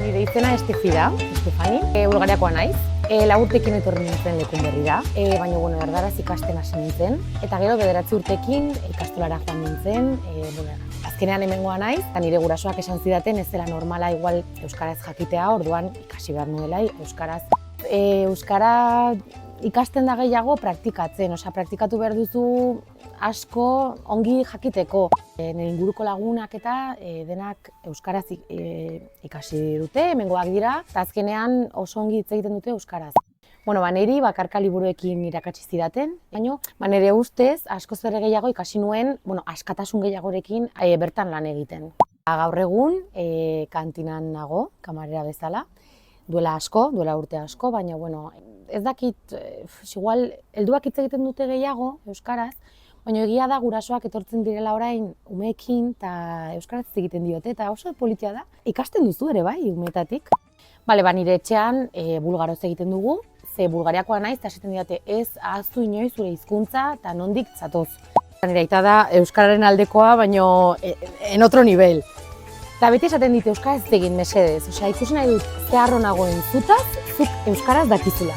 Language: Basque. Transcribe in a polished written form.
Nire izena Estefani, Bulgariakoa naiz. Laburtekin etorri nintzen lekun berrira, baina erdaraz ikasten hasi nintzen. Eta gero 9 urtekin ikastolara joan nintzen. Azkenean hemengoa naiz, eta nire gurasoak esan zidaten ez dela normala igual euskaraz jakitea, orduan ikasi behar nuela euskaraz. Euskara ikasten da gehiago praktikatzen, praktikatu behar duzu asko ongi jakiteko. Nire inguruko lagunak eta denak euskaraz ikasi dute, hemengoak dira, eta azkenean oso ongi hitz egiten dute euskaraz. Niri bakarka liburuekin irakatsi zidaten, baina nire ustez askoz ere gehiago ikasi nuen askatasun gehiagorekin bertan lan egiten. Gaur egun kantinan nago, kamarera bezala, duela urte asko, baina ez dakit, igual helduak hitz egiten dute gehiago euskaraz, baina egia da gurasoak etortzen direla orain umeekin eta euskaraz hitz egiten diote eta oso politia da. Ikasten duzu ere bai, umeetatik. Nire etxean bulgaroz egiten dugu, ze Bulgariakoa naiz eta esaten didate ez ahaztu inoiz zure hizkuntza eta nondik zatoz. Nire aita da euskararen aldekoa, baina en otro nivel. Eta beti esaten dit euskaraz egin mesedez, ikusi nahi dut ze harro nagoen zutaz, zuk euskaraz dakizula.